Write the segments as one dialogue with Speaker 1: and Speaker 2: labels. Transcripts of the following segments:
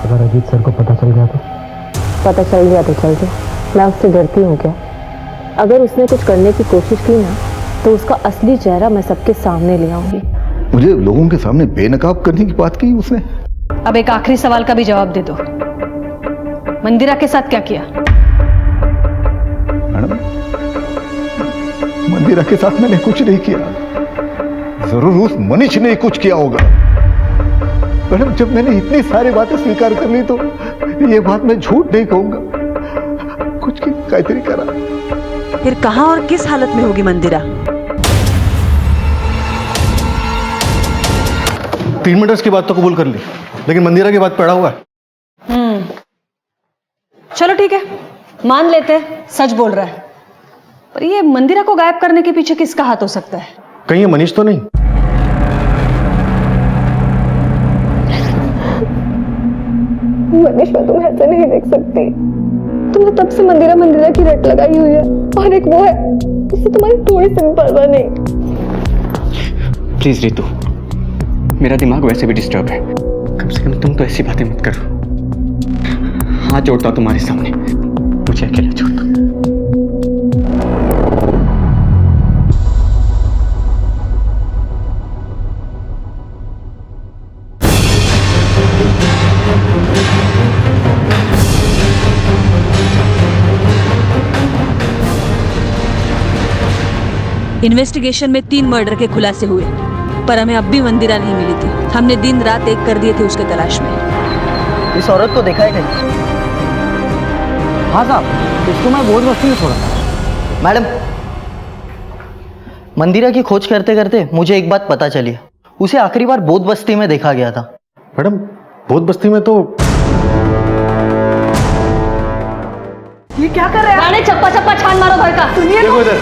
Speaker 1: अगर अजीत सर को पता चल गया तो?
Speaker 2: पता चल गया तो चल गया, मैं उससे डरती हूँ क्या? अगर उसने कुछ करने की कोशिश की ना तो उसका असली चेहरा मैं सबके सामने ले आऊंगी।
Speaker 3: मुझे लोगों के सामने बेनकाब करने की बात की उसने।
Speaker 4: अब एक आखिरी सवाल का भी जवाब दे दो, मंदिरा के साथ क्या किया?
Speaker 3: मैडम, मंदिरा के साथ मैंने कुछ नहीं किया। जरूर उस मनीष ने कुछ किया होगा। मैडम, जब मैंने इतनी सारी बातें स्वीकार कर ली तो ये बात मैं झूठ नहीं कहूंगा। कुछ की कायतरी करा।
Speaker 5: फिर कहां और किस हालत में होगी मंदिरा?
Speaker 6: 3 मीटर्स की बात तो कबूल कर ली, लेकिन मंदिरा की बात पे अड़ा हुआ है।
Speaker 4: चलो ठीक है, मान लेते हैं सच बोल रहा है, पर ये मंदिरा को गायब करने के पीछे किसका हाथ हो सकता है?
Speaker 6: कहीं ये मनीष तो नहीं?
Speaker 2: मनीष, मैं तुम्हें ऐसे नहीं देख सकती। तुमने तब से मंदिरा मंदिरा की रट लगाई हुई है, और एक वो है जिससे तुम्हारी थोड़ी सी परवाह नहीं।
Speaker 7: प्लीज रितु, मेरा दिमाग वैसे भी डिस्टर्ब है, कम से कम तुम तो ऐसी बातें मत करो। हाथ जोड़ता तुम्हारे सामने, मुझे अकेला छोड़ दो।
Speaker 5: इन्वेस्टिगेशन में 3 मर्डर के खुलासे हुए, पर हमें अब भी मंदिरा नहीं मिली थी। हमने दिन रात एक कर दिए थे उसके तलाश में।
Speaker 8: इस औरत को देखा है कहीं?
Speaker 1: हाँ साहब, इसको मैं बोझ बस्ती में छोड़ा था।
Speaker 8: मैडम, मंदिरा की खोज करते करते मुझे एक बात पता चली। उसे आखिरी बार बोध बस्ती में देखा गया था।
Speaker 6: मैडम, बोध बस्ती में तो
Speaker 4: ये क्या कर रहे हैं? राणे, चप्पा चप्पा छान मारो घर का। सुनिए
Speaker 6: देखो इधर।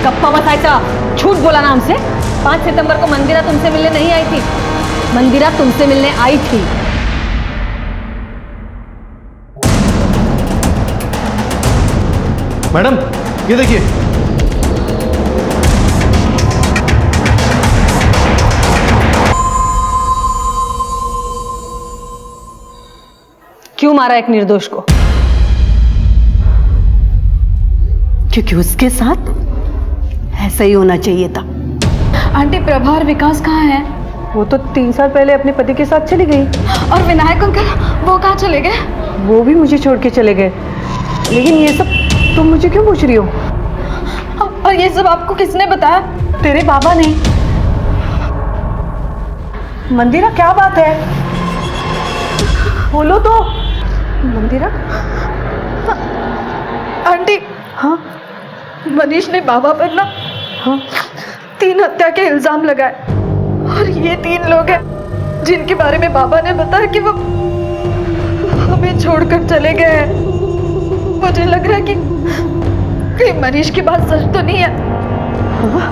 Speaker 4: गप्पा बसायचा, झूठ बोला ना हमसे। 5 सितंबर को मंदिरा तुमसे मिलने नहीं आई थी, मंदिरा तुमसे मिलने आई थी।
Speaker 6: मैडम, ये देखिए।
Speaker 4: क्यों मारा एक निर्दोष को?
Speaker 5: क्योंकि उसके साथ ऐसा ही होना चाहिए था।
Speaker 9: आंटी, प्रभा और विकास कहाँ हैं?
Speaker 2: वो तो 3 साल पहले अपने पति के साथ चली गई।
Speaker 9: और विनायक अंकल, वो कहाँ चले गए?
Speaker 2: वो भी मुझे छोड़ के चले गए। लेकिन ये सब तुम मुझे क्यों पूछ रही हो?
Speaker 9: और ये सब आपको किसने बताया?
Speaker 2: तेरे बाबा ने। मंदिरा, क्या बात है? बोलो तो। मंदिरा?
Speaker 9: आंटी,
Speaker 2: हाँ?
Speaker 9: मनीष ने बाबा पर ना
Speaker 2: हाँ?
Speaker 9: 3 हत्या के इल्जाम लगाए, और ये 3 लोग हैं जिनके बारे में बाबा ने बताया कि वो हमें छोड़कर चले गए हैं। मुझे लग रहा है कि कहीं मनीष की बात सच तो नहीं है।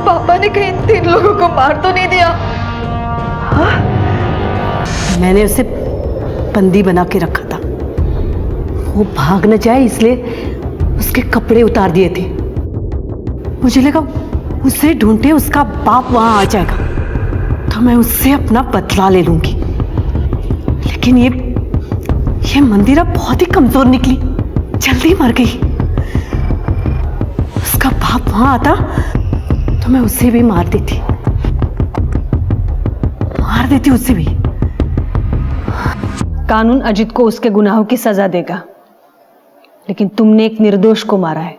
Speaker 9: पापा ने कहीं 3 लोगों को मार तो नहीं दिया?
Speaker 5: मैंने उसे बंदी बना के रखा था, वो भाग न जाए इसलिए उसके कपड़े उतार दिए थे। मुझे लगा उसे ढूंढते उसका बाप वहां आ जाएगा तो मैं उससे अपना बदला ले लूंगी। लेकिन ये मंदिरा बहुत ही कमजोर निकली, जल्दी मर गई। उसका बाप वहां आता तो मैं उसे भी मार देती उसे भी।
Speaker 4: कानून अजित को उसके गुनाहों की सजा देगा, लेकिन तुमने एक निर्दोष को मारा है,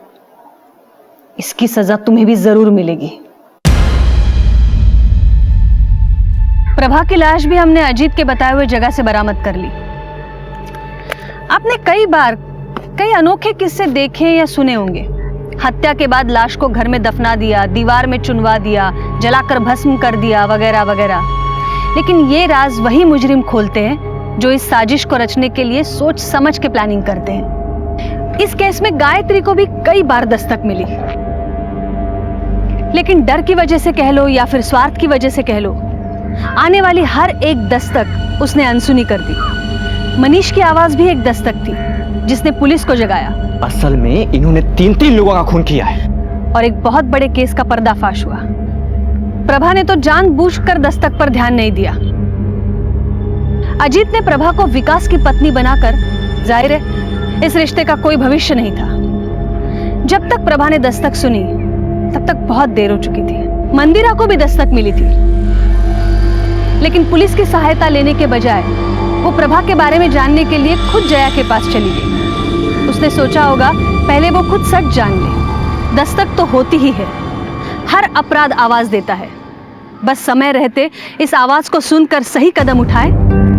Speaker 4: इसकी सजा तुम्हें भी जरूर मिलेगी। प्रभा की लाश भी हमने अजीत के बताए हुए जगह से बरामद कर ली। आपने कई बार कई अनोखे किस्से देखे या सुने होंगे। हत्या के बाद लाश को घर में दफना दिया, दीवार में चुनवा दिया, जलाकर भस्म कर दिया, वगैरह वगैरह। लेकिन ये राज वही मुजरिम खोलते हैं जो इस साजिश को रचने के लिए सोच समझ के प्लानिंग करते हैं। इस केस में गायत्री को भी कई बार दस्तक मिली, लेकिन डर की वजह से कह लो या फिर स्वार्थ की वजह से कह लो, आने वाली हर एक दस्तक उसने अनसुनी कर दी। मनीष की आवाज भी एक दस्तक थी जिसने पुलिस को जगाया।
Speaker 7: असल में इन्होंने 3 लोगों का खून किया है,
Speaker 4: और एक बहुत बड़े केस का पर्दाफाश हुआ। प्रभा ने तो जानबूझकर दस्तक पर ध्यान नहीं दिया। अजीत ने प्रभा को विकास की पत्नी बनाकर, जाहिर है इस रिश्ते का कोई भविष्य नहीं था। जब तक प्रभा ने दस्तक सुनी तब तक बहुत देर हो चुकी थी। मंदिरा को भी दस्तक मिली थी, लेकिन पुलिस की सहायता लेने के बजाय वो प्रभा के बारे में जानने के लिए खुद जया के पास चली गई। उसने सोचा होगा पहले वो खुद सच जान ले। दस्तक तो होती ही है, हर अपराध आवाज देता है। बस समय रहते इस आवाज को सुनकर सही कदम उठाए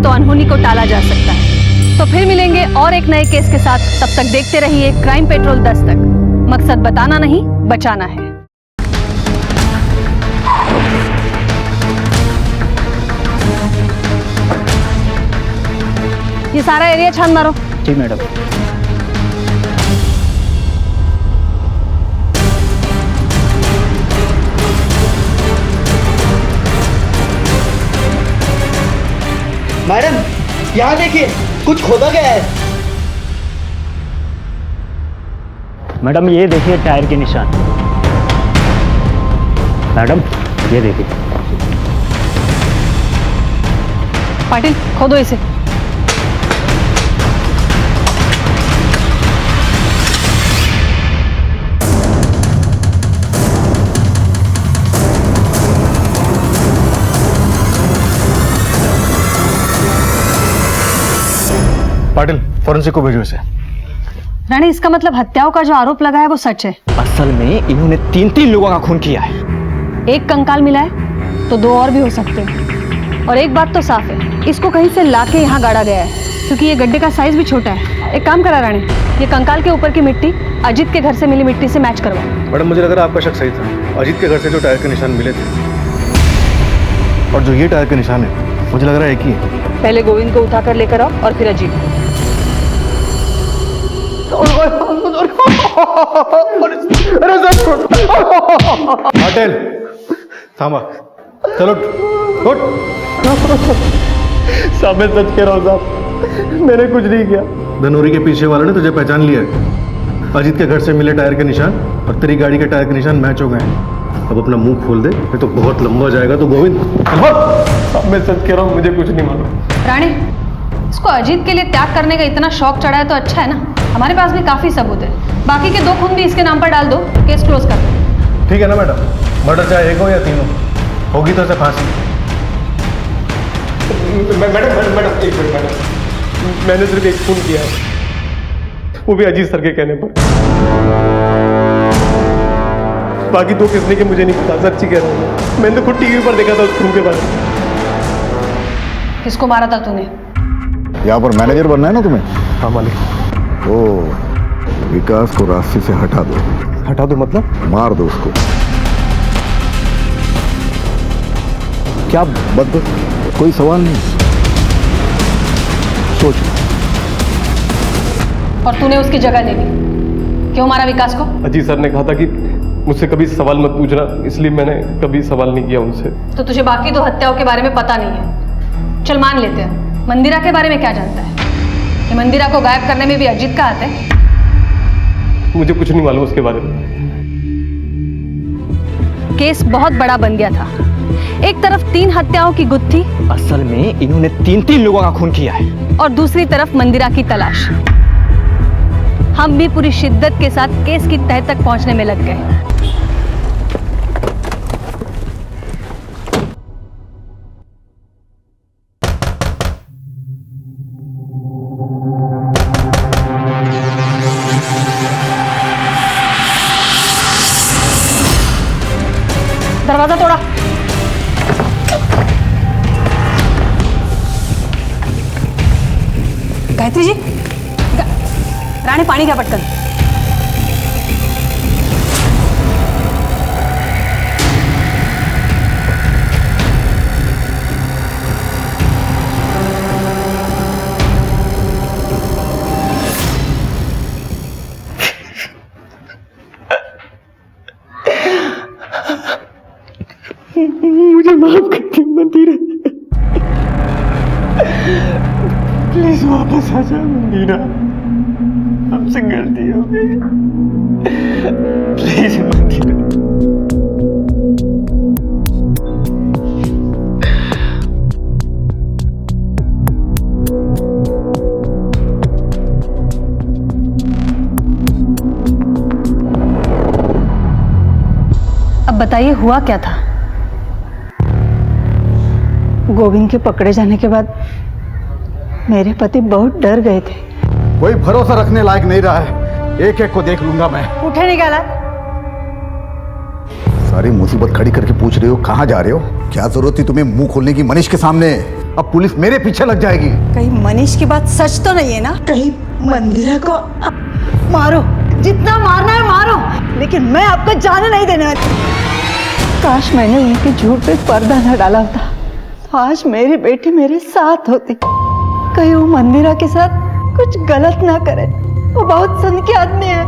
Speaker 4: तो अनहोनी को टाला जा सकता है। तो फिर मिलेंगे और एक नए केस के साथ। तब तक देखते रहिए क्राइम पेट्रोल दस्तक। मकसद बताना नहीं, बचाना है। ये सारा एरिया छान मारो।
Speaker 1: जी मैडम।
Speaker 8: मैडम यहाँ देखिए, कुछ खोदा गया है।
Speaker 1: मैडम ये देखिए टायर के निशान। मैडम ये देखिए।
Speaker 4: पाटिल खोदो इसे।
Speaker 6: पाटिल फॉरेंसिक को भेजो इसे।
Speaker 4: रानी, इसका मतलब हत्याओं का जो आरोप लगा है वो सच है।
Speaker 7: असल में इन्होंने 3-3 लोगों का खून किया है।
Speaker 4: एक कंकाल मिला है तो 2 और भी हो सकते हैं। और एक बात तो साफ है, इसको कहीं से लाके यहाँ गाड़ा गया है, क्योंकि ये गड्ढे का साइज भी छोटा है। एक काम करा रानी, ये कंकाल के ऊपर की मिट्टी अजीत के घर से मिली मिट्टी से मैच करवाओ।
Speaker 6: मैडम मुझे लग रहा है आपका शक सही था। अजीत के घर से जो टायर के निशान मिले थे और जो ये टायर के निशान है, मुझे लग रहा है एक ही है।
Speaker 4: पहले गोविंद को उठाकर लेकर आओ और फिर अजीत को।
Speaker 6: पाटिल थामा, चलो उठ।
Speaker 3: साहब मैं सच कह रहा हूँ साहब, मैंने कुछ नहीं किया।
Speaker 6: धनोरी के पीछे वाले ने तुझे पहचान लिया है। अजीत के घर से मिले टायर के निशान और तेरी गाड़ी के टायर के निशान मैच हो गए हैं। अब अपना मुंह खोल दे, ये तो बहुत लंबा जाएगा। तो गोविंद
Speaker 3: साहब मैं सच कह रहा हूँ, मुझे कुछ नहीं मालूम।
Speaker 4: रानी, इसको अजीत के लिए त्याग करने का इतना शौक चढ़ा है तो अच्छा है ना, हमारे पास भी काफी सबूत है। बाकी के 2 खून भी इसके नाम पर डाल दो, केस क्लोज कर दो।
Speaker 6: ठीक है ना मैडम, मर्डर चाहे 1 हो या 3 हो, होगी तो इसे फांसी।
Speaker 3: मैडम एक मिनट मैडम, मैंने सिर्फ एक खून किया है, वो भी अजीत सर के कहने पर। बाकी 2 किसने के मुझे नहीं पता, सच्ची कह रहा हूँ। मैंने तो खुद टीवी पर देखा था उस खून के बारे में।
Speaker 4: किसको मारा था तूने?
Speaker 3: यहाँ पर मैनेजर बनना है ना तुम्हें?
Speaker 6: हाँ मालिक।
Speaker 3: ओ, विकास को रास्ते से हटा दो।
Speaker 6: हटा दो मतलब?
Speaker 3: मार दो उसको। क्या बद, कोई सवाल नहीं, सोच।
Speaker 4: और तूने उसकी जगह ले ली। क्यों मारा विकास को?
Speaker 3: अजीत सर ने कहा था कि मुझसे कभी सवाल मत पूछना, इसलिए मैंने कभी सवाल नहीं किया उनसे।
Speaker 4: तो तुझे बाकी 2 हत्याओं के बारे में पता नहीं है। चल मान लेते हैं, मंदिरा के बारे में क्या जानता है? ये मंदिरा को गायब करने में भी अजीत का हाथ है?
Speaker 3: मुझे कुछ नहीं मालूम उसके बारे में।
Speaker 4: केस बहुत बड़ा बन गया था। एक तरफ 3 हत्याओं की गुत्थी,
Speaker 7: असल में इन्होंने 3-3 लोगों का खून किया है,
Speaker 4: और दूसरी तरफ मंदिरा की तलाश। हम भी पूरी शिद्दत के साथ केस की तह तक पहुंचने में लग गए। दरवाजा तोड़ा। गायत्री जी, रानी पानी का पटकन।
Speaker 1: मुझे माफ कर दे मंदिरा, प्लीज वापस आ जा मंदिरा, हमसे गलती हो गई, प्लीज मंदिरा।
Speaker 4: अब बताइए हुआ क्या था?
Speaker 10: गोविंद के पकड़े जाने के बाद मेरे पति बहुत डर गए थे।
Speaker 3: कोई भरोसा रखने लायक नहीं रहा है, एक एक को देख लूंगा मैं।
Speaker 10: उठे निकाला।
Speaker 3: सारी मुसीबत खड़ी करके पूछ रहे हो कहाँ जा रहे हो? क्या जरूरत थी तुम्हें मुंह खोलने की मनीष के सामने? अब पुलिस मेरे पीछे लग जाएगी।
Speaker 10: कहीं मनीष की बात सच तो नहीं है ना? कहीं मंदिरा को मारो, जितना मारना है मारो, लेकिन मैं आपको जाने नहीं देने वाली। काश मैंने उनके झूठ पे पर्दा न डाला होता, आज मेरी बेटी मेरे साथ होती। कहीं वो मंदिरा के साथ कुछ गलत ना करे, वो बहुत सन के आदमी है।